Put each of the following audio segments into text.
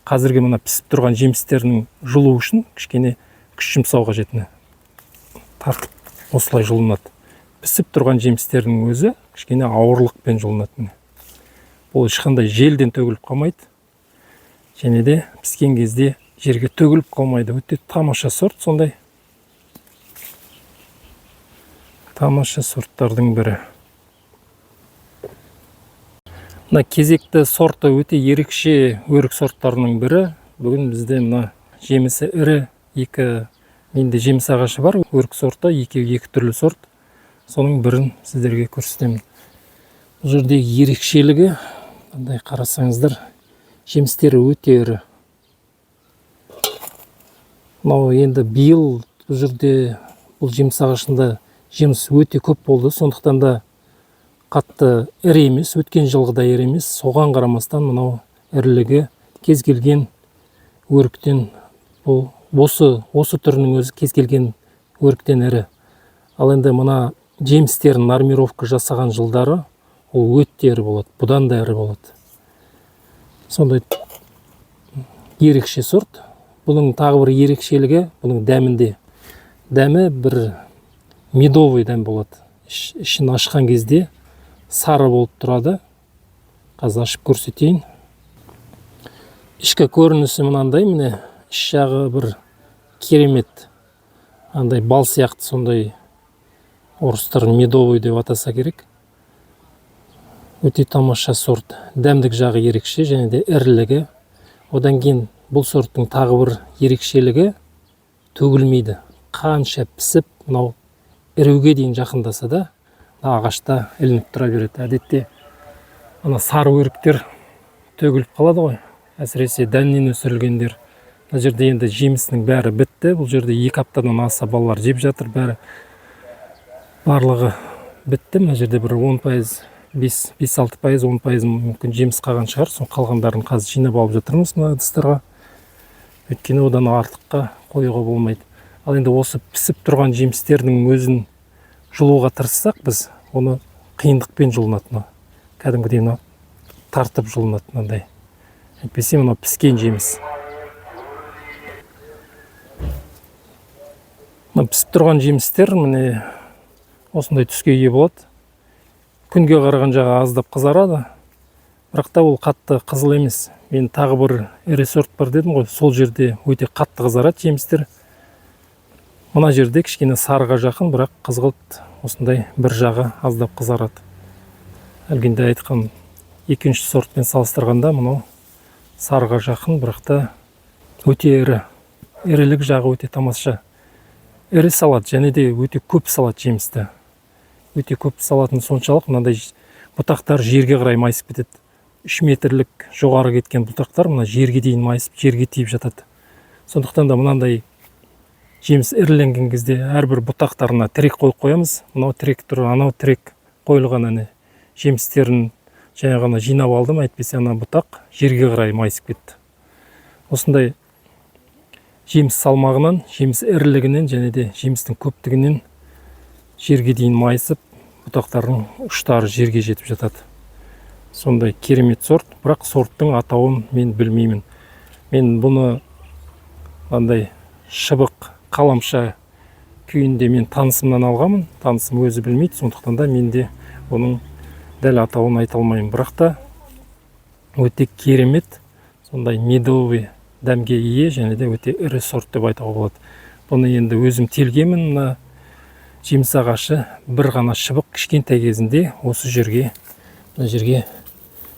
қазіргі мына пісіп тұрған жемістерінің жылу үшін кішкене күш жұмсау қажет. Тартып осылай жылынады. Пісіп тұрған жемістердің өзі кішкене ауырлықпен жылынады. Бұл ешқандай желден төгіліп қалмайды. Және де піскен кезде жерге төгіліп қалмайды. Өте тамаша сорт, сондай тамаша сорттардың бірі. Мына кезекті сорты өте ерекше өрік сорттарының бірі. Бүгін бізде мына жемісі ірі менде жеміс ағашы бар. Өрік сорты, екі түрлі сорт. Соның бірін сіздерге көрсетемін. Бұл жердегі ерекшелігі, қандай қарасаңыздар, жемістері өте ірі. Мынау енді биыл бұл жерде бұл жеміс ағашында жеміс өте көп болды. Сондықтан да қатты ірі емес, өткен жылғыдай ірі емес. Соған қарамастан мынау ірілігі кез келген өріктен, бұл осы түрінің өзі кез келген өріктен ірі. Ал енді мына жемістерін нормировка жасаған жылдары ол өте ірі болады, бұдан да ірі болады. Сондай ерекше сорт. Бұның тағы бір ерекшелігі, бұның дәмінде. Дәмі бір медовый дәм болады. Ішін ашқан кезде сары болып тұрады. Қазір ашып көрсетейін. Ішкі көрінісі мынандай, міне іш жағы бір керемет. Андай бал сияқты, сондай орыстар медовый деп атаса керек. Өте тамаша сорт. Дәмдік жағы ерекше, және де ірілігі. Одан кейін бұл сорттың тағы бір ерекшелігі төгілмейді. Қанша пісіп, мынау іруге дейін жақындаса да, ағашта ілініп тұра береді. Әдетте ана сары өріктер төгіліп қалады ғой. Әсіресе дәннен өсірілгендер. Бұл жерде енді жемісінің бәрі бітті. Бұл жерде 2 аптадан аса балалар жеп жатыр. Барлығы бітті. Бұл жерде бір 10%, 5-6%, 10% мүмкін жеміс қалған шығар. Сол қалғандарын қазір жинап алып жатырмыз мына ыдыстарға. Өйткені одан артыққа қоюға болмайды. Ал енді осы пісіп тұрған жемістердің өзін жұлуға тырыссақ, біз оны қиындықпен жұлынады. Кәдімгідей тартып жұлынады мынандай. Әйтпесе мынау піскен жеміс. Пісіп тұрған жемістер міне осындай түске ие болады. Күнге қараған жағы аздап қызарады. Бірақ та ол қатты қызыл емес. Мен тағы бір ірі сорт бар дедім ғой. Сол жерде өте қатты қызарады жемістер. Мына жерде кішкене сарыға жақын, бірақ қызғылт осындай бір жағы аздап қызарады. Әлгінде айтқан екінші сортпен салыстырғанда мынау сарыға жақын, бірақ та өте ірі. Ірілік жағы өте тамаша. Ірі салат, және де өте көп салат жемісті. Өте көп салатын соншалық, мынандай бұтақтар жерге қарай майысып кетеді. 3 метрлік жоғары кеткен бұтақтар мына жерге дейін майысып, жерге тиіп жатады. Сондықтан да мынандай жеміс іріленген кезде әрбір бұтақтарына тірек қойып қоямыз. Мынау тірек тұр, анау тірек қойылған әне жемістерін жаңа ғана жинап алдым, әйтпесе ана бұтақ жерге қарай майысып кетті. Осындай жеміс салмағынан, жеміс ірілігінен, және де жемістің көптігінен жерге дейін майысып, бұтақтардың ұштары жерге жетіп жатады. Сондай керемет сорт, бірақ сорттың атауын мен білмеймін. Мен бұны андай шыбық қаламша күйінде мен танысымнан алғамын. Танысым өзі білмейді, сондықтан да мен де оның дәл атауын айта алмаймын. Бірақ та өте керемет, сондай медовый дәмге ие, және де өте ірі сорт деп айтуға болады. Бұны енді өзім телгемін. Мына жеміс ағашы бір ғана шыбық кішкентай кезінде осы жерге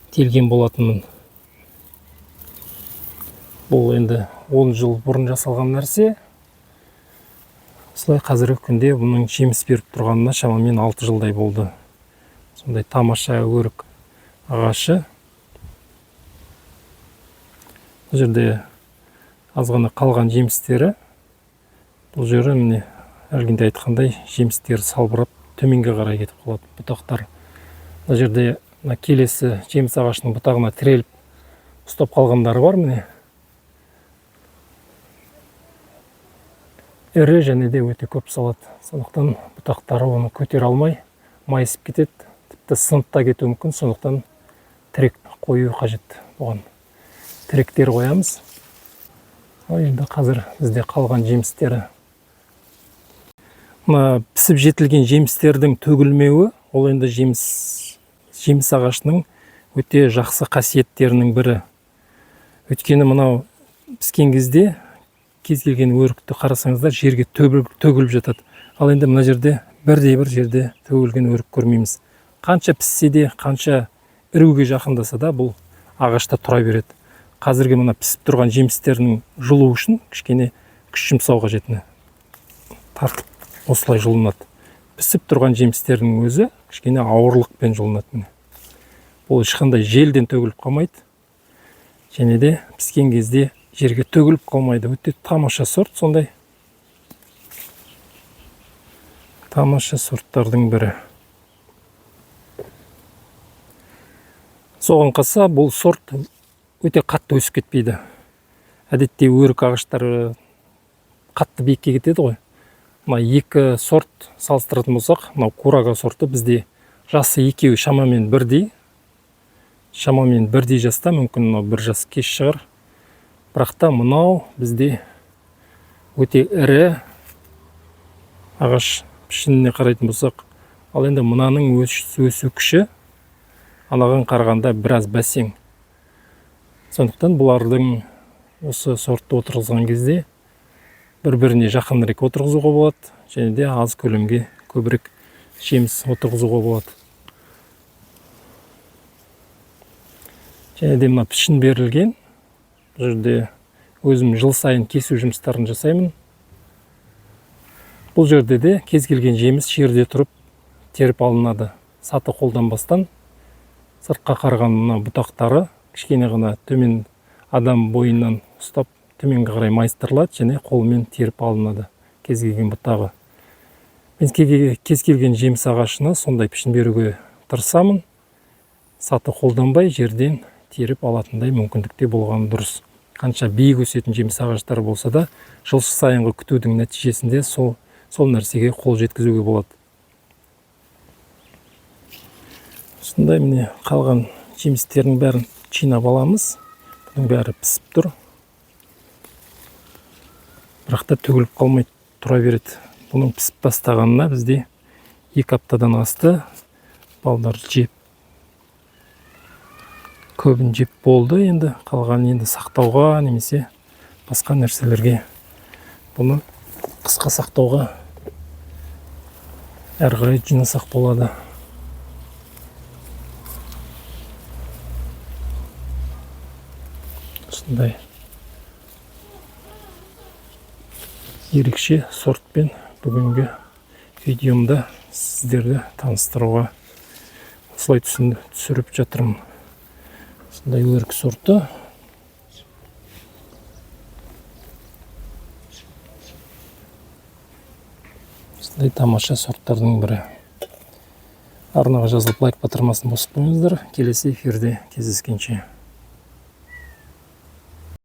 телген болатынмын. Бұл енді 10 жыл бұрын жасалған нәрсе. Осылай қазіргі күнде бұның жеміс беріп тұрғанына шамамен 6 жылдай болды. Сондай тамаша өрік ағашы. Бұл жерде азғана қалған жемістері. Бұл жері міне әлгінде айтқандай жемістері салбырап төменге қарай кетіп қалады бұтақтар. Бұл жерде келесі жеміс ағашының бұтағына тіреліп ұстап қалғандары бар міне. Ірі және де өте көп салады. Сондықтан бұтақтары оны көтере алмай майысып кетеді. Тіпті сынып та кетуі мүмкін. Сондықтан тірек қою қажет бұған. тіректер қоямыз. Енді қазір бізде қалған жемістері. Мына пісіп жетілген жемістердің төгілмеуі, ол енді жеміс ағашының өте жақсы қасиеттерінің бірі. Өйткені мынау піскен кезде кез келген өрікті қарасаңыздар жерге төгіліп жатады. Ал енді мына жерде бірде-бір жерде төгілген өрік көрмейміз. Қанша піссе де, қанша іріуге жақындаса да бұл ағашта тұра береді. Қазіргі мына пісіп тұрған жемістерінің жылу үшін кішкене күш жұмсау қажет. Тартып осылай жылынады. Пісіп тұрған жемістердің өзі кішкене ауырлықпен жылынады. Бұл ешқандай желден төгіліп қалмайды. Және де піскен кезде жерге төгіліп қалмайды. Өте тамаша сорт, сондай тамаша сорттардың бірі. Соған қоса бұл сорт өте қатты өсіп кетпейді. Әдетте өрік ағаштары қатты биікке кетеді ғой. Мына екі сорт салыстыратын болсақ, мынау Курага сорты бізде жасы екеуі шамамен бірдей жаста, мүмкін мынау бір жас кеш шығар. Бірақ та мынау бізде өте ірі ағаш пішініне қарайтын болсақ, ал енді мынаның өсу күші анаған қарағанда біраз бәсең. Сондықтан бұлардың осы сортты отырғызған кезде бір-біріне жақынырек отырғызуға болады, және де аз көлемге көбірек жеміс отырғызуға болады. Және де мына пішін берілген. Бұл жерде өзім жыл сайын кесу жұмыстарын жасаймын. Бұл жерде де кез келген жеміс жерде тұрып теріп алынады. Саты қолданбастан. Сыртқа қараған мына бұтақтары кішкене ғана төмен адам бойынан ұстап төменге қарай майыстырылады, және қолмен теріп алынады кез келген бұтағы. Мен кез келген жеміс ағашына сондай пішін беруге тырысамын. Саты қолданбай жерден теріп алатындай мүмкіндікте болған дұрыс. Қанша биік өсетін жеміс ағаштары болса да, жыл сайынғы күтудің нәтижесінде сол нәрсеге қол жеткізуге болады. Осындай міне қалған жемістердің бәрін жинап аламыз. Бұның бәрі пісіп тұр. Бірақ та төгіліп қалмай тұра береді. Бұның пісіп бастағанына бізде 2 аптадан асты. Балдар жеп, көбін жеп болды. Енді қалған енді сақтауға, немесе басқа нәрселерге, бұны қысқа сақтауға әрі қарай жинасақ болады. Осындай ерекше сортпен бүгінгі видеомда сіздерді таныстыруға осылай түсіріп жатырмын. Осындай өрік сорты. Осындай тамаша сорттардың бірі. Арнаға жазылып лайк батырмасын басып қойыңыздар. Келесі эфирде кездескенше.